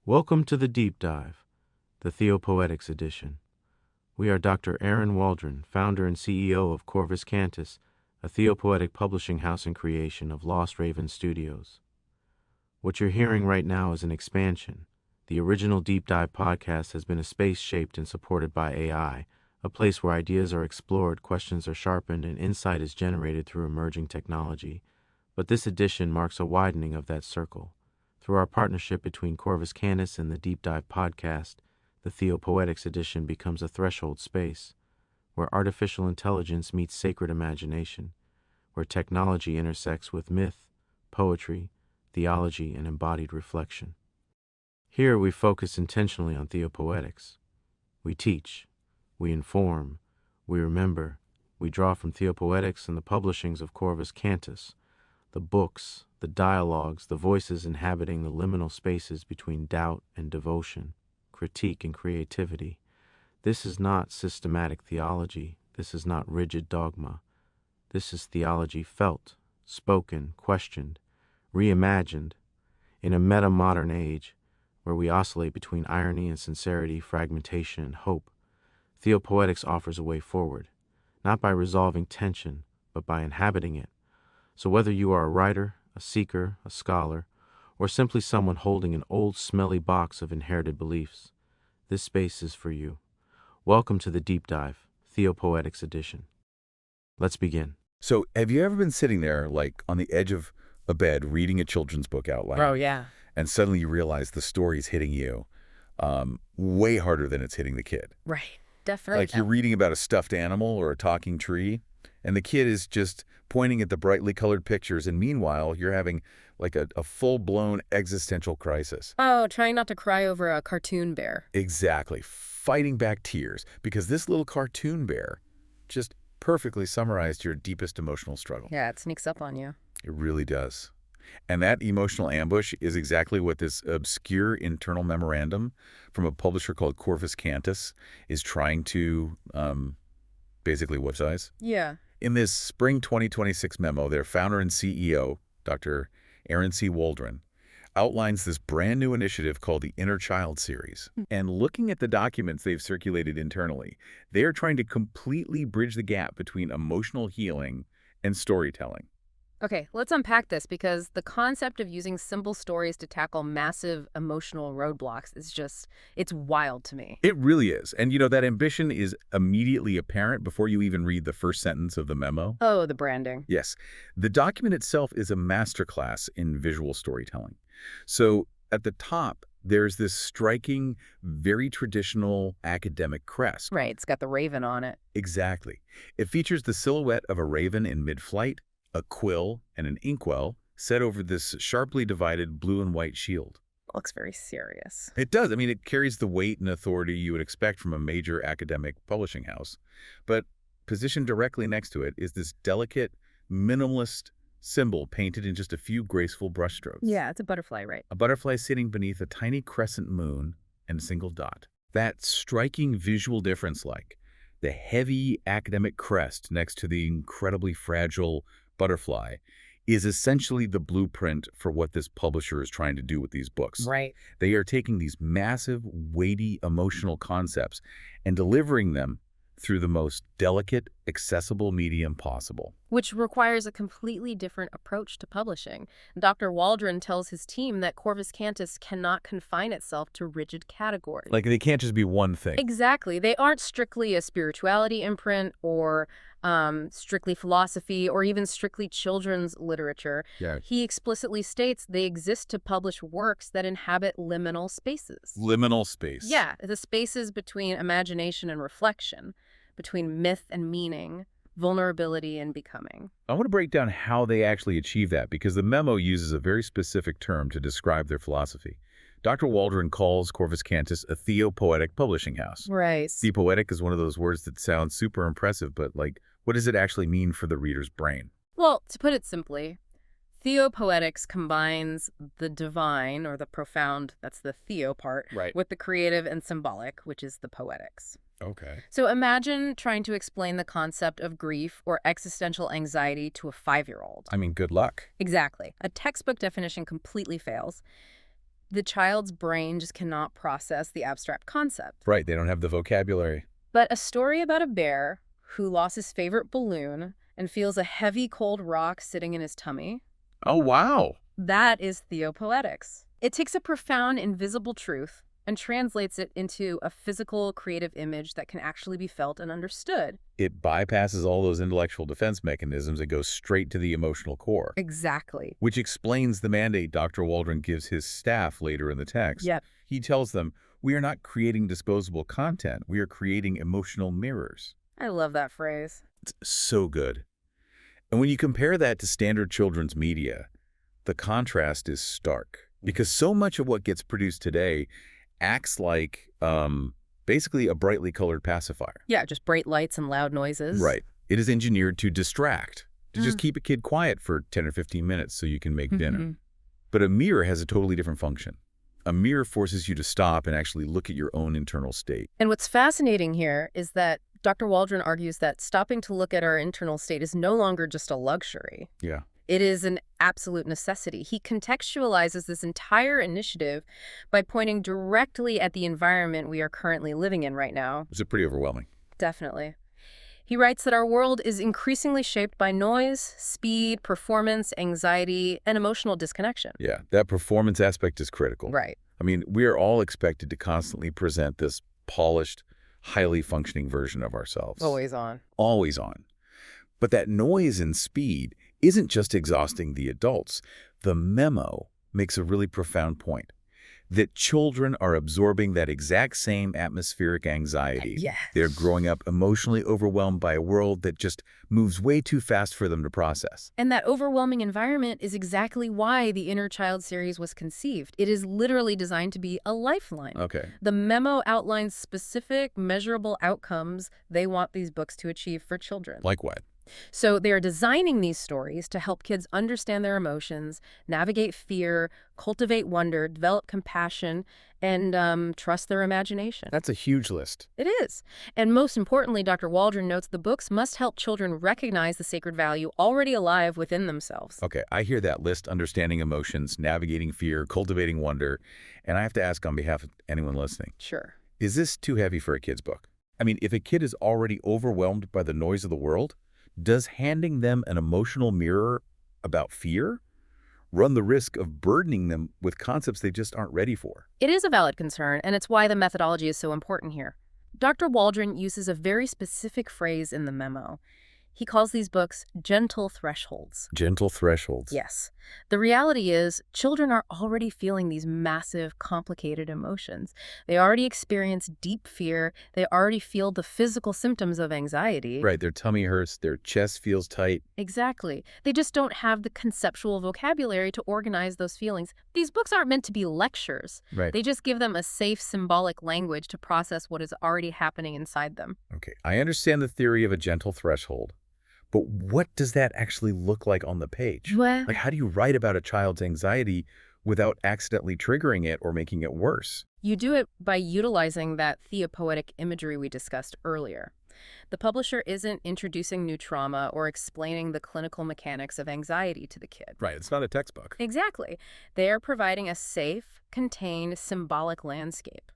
Welcome to the Deep Dive, the Theopoetics Edition. We are Dr. Aaron Waldron, founder and CEO of Corvus Cantus, a theopoetic publishing house and creation of Lost Raven Studios. What you're hearing right now is an expansion. The original Deep Dive podcast has been a space shaped and supported by AI, a place where ideas are explored, questions are sharpened, and insight is generated through emerging technology. But this edition marks a widening of that circle. Through our partnership between Corvus Cantus and the Deep Dive podcast, the Theopoetics Edition becomes a threshold space, where artificial intelligence meets sacred imagination, where technology intersects with myth, poetry, theology, and embodied reflection. Here we focus intentionally on theopoetics. We teach, we inform, we remember, we draw from theopoetics and the publishings of Corvus Cantus, the books, the dialogues, the voices inhabiting the liminal spaces between doubt and devotion, critique and creativity. This is not systematic theology. This is not rigid dogma. This is theology felt, spoken, questioned, reimagined. In a meta-modern age, where we oscillate between irony and sincerity, fragmentation and hope, Theopoetics offers a way forward, not by resolving tension, but by inhabiting it. So whether you are a writer, a seeker, a scholar, or simply someone holding an old smelly box of inherited beliefs, this space is for you. Welcome to the Deep Dive, Theopoetics Edition. Let's begin. So have you ever been sitting there, like, on the edge of a bed reading a children's book out loud? Oh, yeah. And suddenly you realize the story's hitting you way harder than it's hitting the kid. Right. Definitely. Like you're reading about a stuffed animal or a talking tree, and the kid is just pointing at the brightly colored pictures, and meanwhile, you're having like a full-blown existential crisis. Oh, trying not to cry over a cartoon bear. Exactly. Fighting back tears, because this little cartoon bear just perfectly summarized your deepest emotional struggle. Yeah, it sneaks up on you. It really does. And that emotional ambush is exactly what this obscure internal memorandum from a publisher called Corvus Cantus is trying to basically websize. Yeah. In this spring 2026 memo, their founder and CEO, Dr. Aaron C. Waldron, outlines this brand new initiative called the Inner Child Series. And looking at the documents they've circulated internally, they are trying to completely bridge the gap between emotional healing and storytelling. Okay, let's unpack this, because the concept of using simple stories to tackle massive emotional roadblocks is just, it's wild to me. It really is. And, you know, that ambition is immediately apparent before you even read the first sentence of the memo. Oh, the branding. Yes. The document itself is a masterclass in visual storytelling. So at the top, there's this striking, very traditional academic crest. Right, it's got the raven on it. Exactly. It features the silhouette of a raven in mid-flight, a quill, and an inkwell set over this sharply divided blue and white shield. Looks very serious. It does. I mean, it carries the weight and authority you would expect from a major academic publishing house. But positioned directly next to it is this delicate, minimalist symbol painted in just a few graceful brushstrokes. Yeah, it's a butterfly, right? A butterfly sitting beneath a tiny crescent moon and a single dot. That striking visual difference, like the heavy academic crest next to the incredibly fragile butterfly, is essentially the blueprint for what this publisher is trying to do with these books. Right. They are taking these massive, weighty, emotional concepts and delivering them through the most delicate, accessible medium possible. Which requires a completely different approach to publishing. Dr. Waldron tells his team that Corvus Cantus cannot confine itself to rigid categories. Like, they can't just be one thing. Exactly. They aren't strictly a spirituality imprint or strictly philosophy or even strictly children's literature. Yeah. He explicitly states they exist to publish works that inhabit liminal spaces. Liminal space. Yeah, the spaces between imagination and reflection, between myth and meaning, vulnerability and becoming. I want to break down how they actually achieve that, because the memo uses a very specific term to describe their philosophy. Dr. Waldron calls Corvus Cantus a theopoetic publishing house. Right. Theopoetic is one of those words that sounds super impressive, but, like, what does it actually mean for the reader's brain? Well, to put it simply, theopoetics combines the divine or the profound, that's the theo part, Right. with the creative and symbolic, which is the poetics. Okay. So imagine trying to explain the concept of grief or existential anxiety to a 5-year-old. I mean, good luck. Exactly. A textbook definition completely fails. The child's brain just cannot process the abstract concept. Right, they don't have the vocabulary. But a story about a bear who lost his favorite balloon and feels a heavy, cold rock sitting in his tummy, Oh, wow. that is theopoetics. It takes a profound, invisible truth and translates it into a physical, creative image that can actually be felt and understood. It bypasses all those intellectual defense mechanisms. It goes straight to the emotional core. Exactly. Which explains the mandate Dr. Waldron gives his staff later in the text. Yep. He tells them, we are not creating disposable content. We are creating emotional mirrors. I love that phrase. It's so good. And when you compare that to standard children's media, the contrast is stark. Because so much of what gets produced today acts like basically a brightly colored pacifier. Yeah, just bright lights and loud noises. Right. It is engineered to distract, to just keep a kid quiet for 10 or 15 minutes so you can make dinner. But a mirror has a totally different function. A mirror forces you to stop and actually look at your own internal state. And what's fascinating here is that Dr. Waldron argues that stopping to look at our internal state is no longer just a luxury. Yeah. It is an absolute necessity. He contextualizes this entire initiative by pointing directly at the environment we are currently living in right now. It's pretty overwhelming. Definitely. He writes that our world is increasingly shaped by noise, speed, performance, anxiety, and emotional disconnection. Yeah, that performance aspect is critical. Right. I mean, we are all expected to constantly present this polished, highly functioning version of ourselves. Always on. Always on. But that noise and speed isn't just exhausting the adults. The memo makes a really profound point. That children are absorbing that exact same atmospheric anxiety. Yes. They're growing up emotionally overwhelmed by a world that just moves way too fast for them to process. And that overwhelming environment is exactly why the Inner Child series was conceived. It is literally designed to be a lifeline. Okay. The memo outlines specific, measurable outcomes they want these books to achieve for children. Like what? So they are designing these stories to help kids understand their emotions, navigate fear, cultivate wonder, develop compassion, and trust their imagination. That's a huge list. It is. And most importantly, Dr. Waldron notes the books must help children recognize the sacred value already alive within themselves. Okay, I hear that list: understanding emotions, navigating fear, cultivating wonder. And I have to ask on behalf of anyone listening, Sure. is this too heavy for a kid's book? I mean, if a kid is already overwhelmed by the noise of the world, does handing them an emotional mirror about fear run the risk of burdening them with concepts they just aren't ready for? It is a valid concern, and it's why the methodology is so important here. Dr. Waldron uses a very specific phrase in the memo. He calls these books gentle thresholds. Gentle thresholds. Yes. The reality is, children are already feeling these massive, complicated emotions. They already experience deep fear. They already feel the physical symptoms of anxiety. Right, their tummy hurts, their chest feels tight. Exactly. They just don't have the conceptual vocabulary to organize those feelings. These books aren't meant to be lectures. Right. They just give them a safe, symbolic language to process what is already happening inside them. Okay, I understand the theory of a gentle threshold. But what does that actually look like on the page? Well, Like, how do you write about a child's anxiety without accidentally triggering it or making it worse? you do it by utilizing that theopoetic imagery we discussed earlier. The publisher isn't introducing new trauma or explaining the clinical mechanics of anxiety to the kid. Right, it's not a textbook. Exactly. They are providing a safe, contained, symbolic landscape.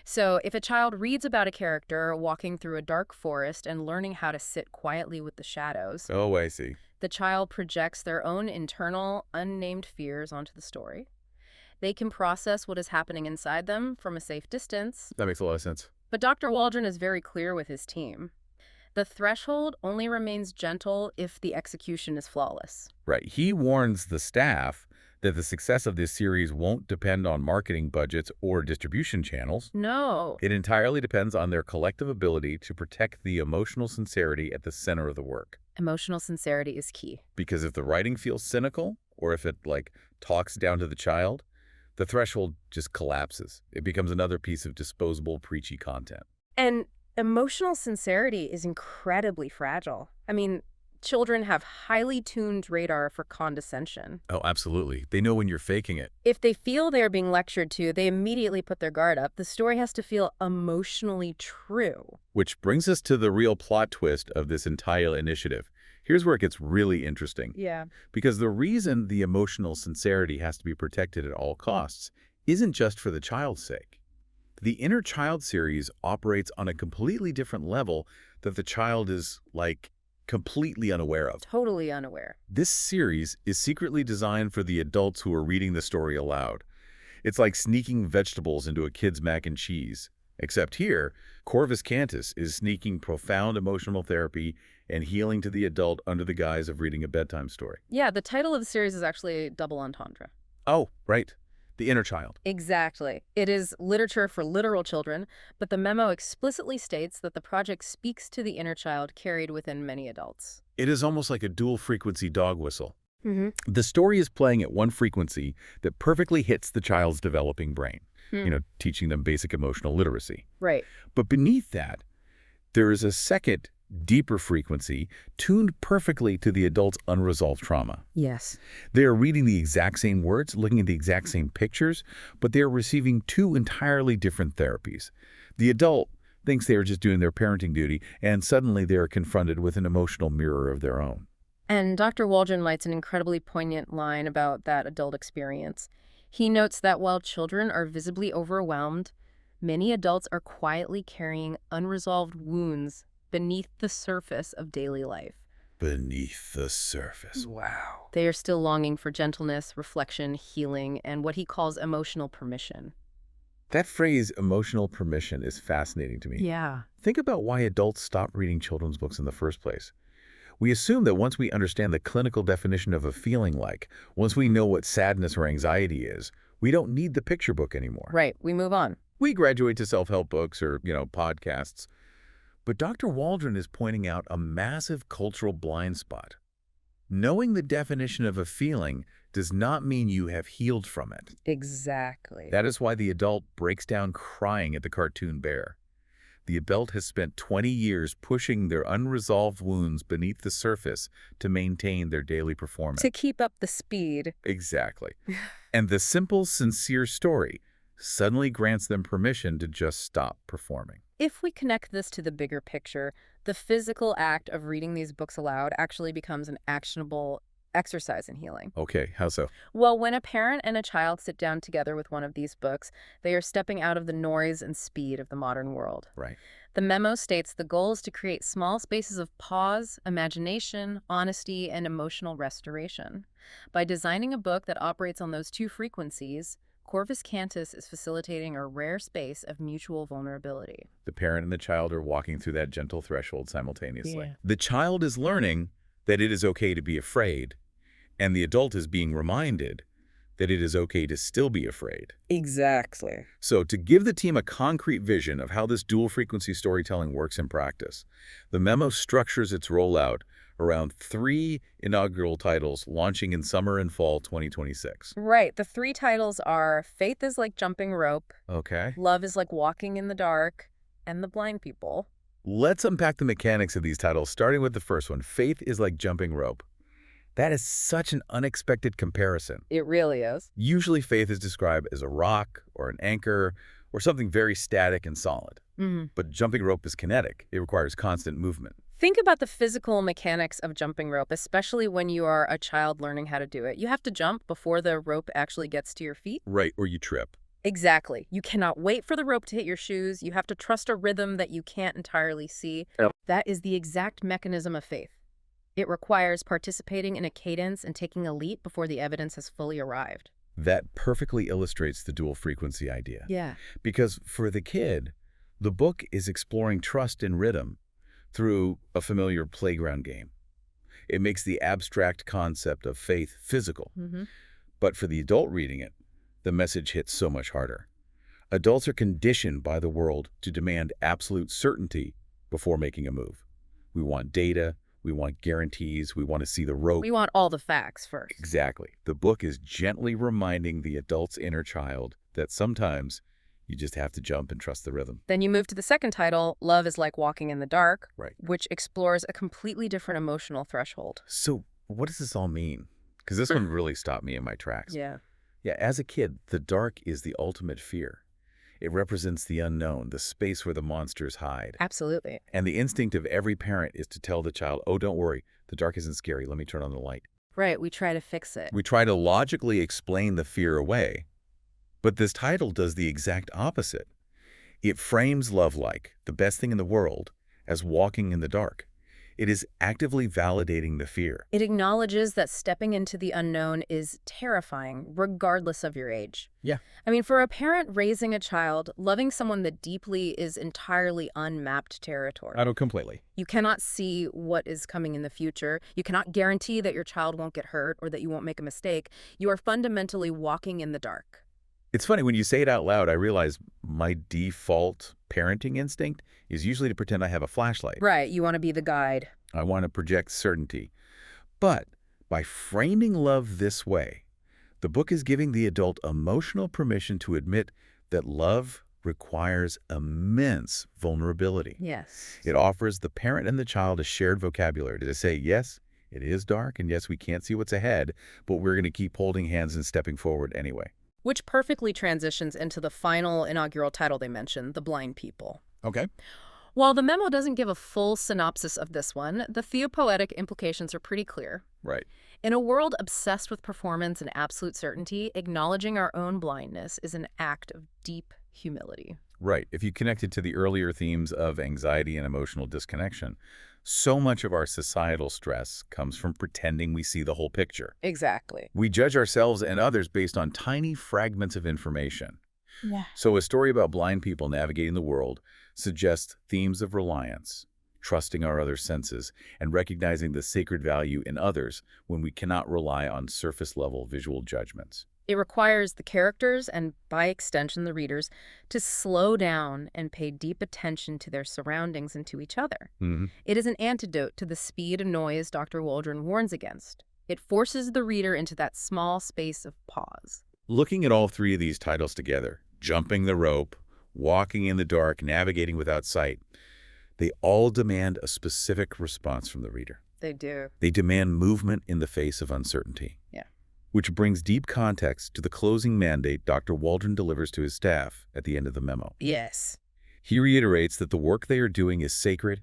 So if a child reads about a character walking through a dark forest and learning how to sit quietly with the shadows, Oh, I see. the child projects their own internal, unnamed fears onto the story. They can process what is happening inside them from a safe distance. That makes a lot of sense. But Dr. Waldron is very clear with his team. The threshold only remains gentle if the execution is flawless. Right. He warns the staff that the success of this series won't depend on marketing budgets or distribution channels. No. It entirely depends on their collective ability to protect the emotional sincerity at the center of the work. Emotional sincerity is key. Because if the writing feels cynical, or if it, talks down to the child, the threshold just collapses. It becomes another piece of disposable, preachy content. And emotional sincerity is incredibly fragile. I mean, children have highly tuned radar for condescension. Oh, absolutely. They know when you're faking it. If they feel they're being lectured to, they immediately put their guard up. The story has to feel emotionally true. Which brings us to the real plot twist of this entire initiative. Here's where it gets really interesting. Yeah. Because the reason the emotional sincerity has to be protected at all costs isn't just for the child's sake. The Inner Child series operates on a completely different level that the child is, like, completely unaware of. Totally unaware. This series is secretly designed for the adults who are reading the story aloud. It's like sneaking vegetables into a kid's mac and cheese. Except here, Corvus Cantus is sneaking profound emotional therapy and healing to the adult under the guise of reading a bedtime story. Yeah, the title of the series is actually double entendre. Oh, right. The Inner Child. Exactly. It is literature for literal children, but the memo explicitly states that the project speaks to the inner child carried within many adults. It is almost like a dual-frequency dog whistle. Mm-hmm. The story is playing at one frequency that perfectly hits the child's developing brain, teaching them basic emotional literacy. Right. But beneath that, there is a second, deeper frequency tuned perfectly to the adult's unresolved trauma. Yes. They are reading the exact same words, looking at the exact same pictures, but they are receiving two entirely different therapies. The adult thinks they are just doing their parenting duty, and suddenly they are confronted with an emotional mirror of their own. And Dr. Waldron writes an incredibly poignant line about that adult experience. He notes that while children are visibly overwhelmed, many adults are quietly carrying unresolved wounds beneath the surface of daily life. Beneath the surface. Wow. They are still longing for gentleness, reflection, healing, and what he calls emotional permission. That phrase, emotional permission, is fascinating to me. Yeah. Think about why adults stop reading children's books in the first place. We assume that once we understand the clinical definition of a feeling like, once we know what sadness or anxiety is, we don't need the picture book anymore. Right. We move on. We graduate to self-help books or, podcasts. But Dr. Waldron is pointing out a massive cultural blind spot. Knowing the definition of a feeling does not mean you have healed from it. Exactly. That is why the adult breaks down crying at the cartoon bear. The adult has spent 20 years pushing their unresolved wounds beneath the surface to maintain their daily performance. To keep up the speed. Exactly. And the simple, sincere story suddenly grants them permission to just stop performing. If we connect this to the bigger picture, the physical act of reading these books aloud actually becomes an actionable exercise in healing. Okay, how so? Well, when a parent and a child sit down together with one of these books, they are stepping out of the noise and speed of the modern world. Right. The memo states the goal is to create small spaces of pause, imagination, honesty, and emotional restoration. By designing a book that operates on those two frequencies, Corvus Cantus is facilitating a rare space of mutual vulnerability. The parent and the child are walking through that gentle threshold simultaneously. Yeah. The child is learning that it is okay to be afraid, and the adult is being reminded that it is okay to still be afraid. Exactly. So to give the team a concrete vision of how this dual-frequency storytelling works in practice, the memo structures its rollout around 3 inaugural titles launching in summer and fall 2026. Right. The 3 titles are Faith is Like Jumping Rope, Okay. Love is Like Walking in the Dark, and The Blind People. Let's unpack the mechanics of these titles, starting with the first one, Faith is Like Jumping Rope. That is such an unexpected comparison. It really is. Usually faith is described as a rock or an anchor or something very static and solid. But jumping rope is kinetic. It requires constant movement. Think about the physical mechanics of jumping rope, especially when you are a child learning how to do it. You have to jump before the rope actually gets to your feet. Right, or you trip. Exactly. You cannot wait for the rope to hit your shoes. You have to trust a rhythm that you can't entirely see. Yep. That is the exact mechanism of faith. It requires participating in a cadence and taking a leap before the evidence has fully arrived. That perfectly illustrates the dual frequency idea. Yeah. Because for the kid, the book is exploring trust in rhythm through a familiar playground game. It makes the abstract concept of faith physical. But for the adult reading it, the message hits so much harder. Adults are conditioned by the world to demand absolute certainty before making a move. We want data. We want guarantees. We want to see the rope. We want all the facts first. Exactly. The book is gently reminding the adult's inner child that sometimes you just have to jump and trust the rhythm. Then you move to the second title, Love is Like Walking in the Dark, Right. which explores a completely different emotional threshold. So what does this all mean? Because this one really stopped me in my tracks. Yeah. Yeah, as a kid, the dark is the ultimate fear. It represents the unknown, the space where the monsters hide. Absolutely. And the instinct of every parent is to tell the child, oh, don't worry, the dark isn't scary. Let me turn on the light. Right. We try to fix it. We try to logically explain the fear away, But this title does the exact opposite. It frames love like the best thing in the world as walking in the dark. It is actively validating the fear. It acknowledges that stepping into the unknown is terrifying, regardless of your age. Yeah. I mean, for a parent raising a child, loving someone that deeply is entirely unmapped territory. I don't completely. You cannot see what is coming in the future. You cannot guarantee that your child won't get hurt or that you won't make a mistake. You are fundamentally walking in the dark. It's funny, when you say it out loud, I realize my default parenting instinct is usually to pretend I have a flashlight. Right, you want to be the guide. I want to project certainty. But by framing love this way, the book is giving the adult emotional permission to admit that love requires immense vulnerability. Yes. It offers the parent and the child a shared vocabulary to say, yes, it is dark, and yes, we can't see what's ahead, but we're going to keep holding hands and stepping forward anyway. Which perfectly transitions into the final inaugural title they mentioned, The Blind People. Okay. While the memo doesn't give a full synopsis of this one, the theopoetic implications are pretty clear. Right. In a world obsessed with performance and absolute certainty, acknowledging our own blindness is an act of deep humility. Right. If you connect it to the earlier themes of anxiety and emotional disconnection, so much of our societal stress comes from pretending we see the whole picture. Exactly. We judge ourselves and others based on tiny fragments of information. Yeah. So a story about blind people navigating the world suggests themes of reliance, trusting our other senses, and recognizing the sacred value in others when we cannot rely on surface-level visual judgments. It requires the characters, and by extension the readers, to slow down and pay deep attention to their surroundings and to each other. It is an antidote to the speed and noise Dr. Waldron warns against. It forces the reader into that small space of pause. Looking at all three of these titles together, jumping the rope, walking in the dark, navigating without sight, they all demand a specific response from the reader. They do. They demand movement in the face of uncertainty. Yeah. Which brings deep context to the closing mandate Dr. Waldron delivers to his staff at the end of the memo. Yes. He reiterates that the work they are doing is sacred,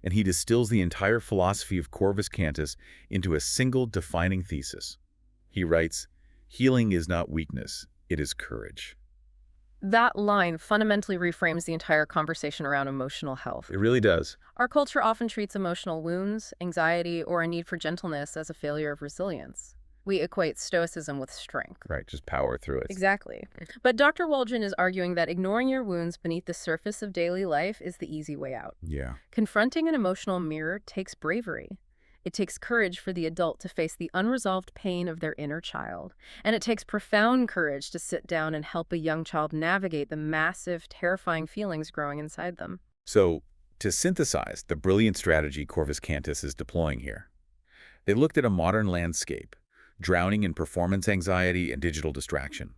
and he distills the entire philosophy of Corvus Cantus into a single defining thesis. He writes, "Healing is not weakness, it is courage." That line fundamentally reframes the entire conversation around emotional health. It really does. Our culture often treats emotional wounds, anxiety, or a need for gentleness as a failure of resilience. We equate stoicism with strength. Right, just power through it. Exactly. But Dr. Waldron is arguing that ignoring your wounds beneath the surface of daily life is the easy way out. Yeah. Confronting an emotional mirror takes bravery. It takes courage for the adult to face the unresolved pain of their inner child. And it takes profound courage to sit down and help a young child navigate the massive, terrifying feelings growing inside them. So, to synthesize the brilliant strategy Corvus Cantus is deploying here, they looked at a modern landscape, drowning in performance anxiety and digital distraction.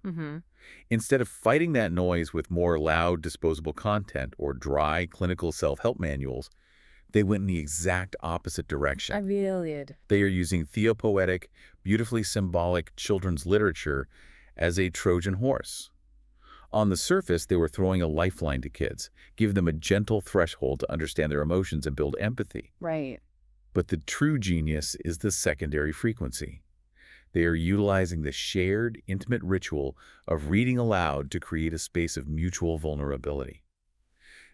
Instead of fighting that noise with more loud, disposable content or dry clinical self-help manuals, they went in the exact opposite direction. I really did. They are using theopoetic, beautifully symbolic children's literature as a Trojan horse. On the surface, they were throwing a lifeline to kids, giving them a gentle threshold to understand their emotions and build empathy. Right. But the true genius is the secondary frequency. They are utilizing the shared, intimate ritual of reading aloud to create a space of mutual vulnerability.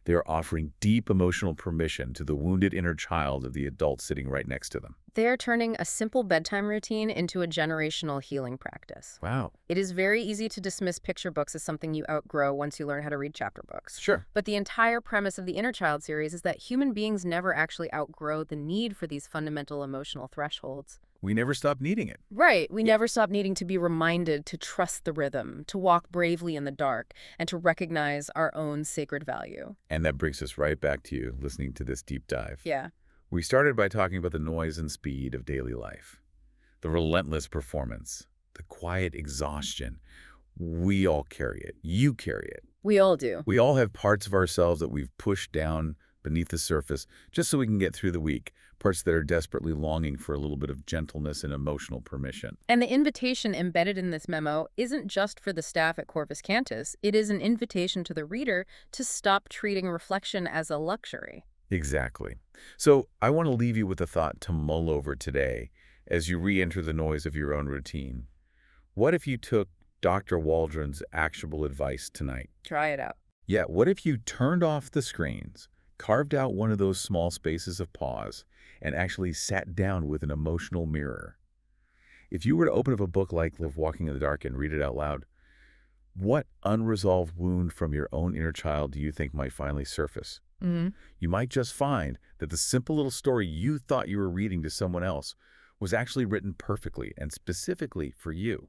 They are offering deep emotional permission to the wounded inner child of the adult sitting right next to them. They are turning a simple bedtime routine into a generational healing practice. Wow. It is very easy to dismiss picture books as something you outgrow once you learn how to read chapter books. Sure. But the entire premise of the Inner Child series is that human beings never actually outgrow the need for these fundamental emotional thresholds. We never stop needing it. Right. We never stop needing to be reminded to trust the rhythm, to walk bravely in the dark, and to recognize our own sacred value. And that brings us right back to you listening to this deep dive. Yeah. We started by talking about the noise and speed of daily life, the relentless performance, the quiet exhaustion. We all carry it. You carry it. We all do. We all have parts of ourselves that we've pushed down beneath the surface just so we can get through the week, parts that are desperately longing for a little bit of gentleness and emotional permission. And the invitation embedded in this memo isn't just for the staff at Corvus Cantus. It is an invitation to the reader to stop treating reflection as a luxury. Exactly. So I want to leave you with a thought to mull over today as you re-enter the noise of your own routine. What if you took Dr. Waldron's actionable advice tonight. Try it out. Yeah, what if you turned off the screens, carved out one of those small spaces of pause, and actually sat down with an emotional mirror? If you were to open up a book like Live Walking in the Dark and read it out loud, what unresolved wound from your own inner child do you think might finally surface? You might just find that the simple little story you thought you were reading to someone else was actually written perfectly and specifically for you.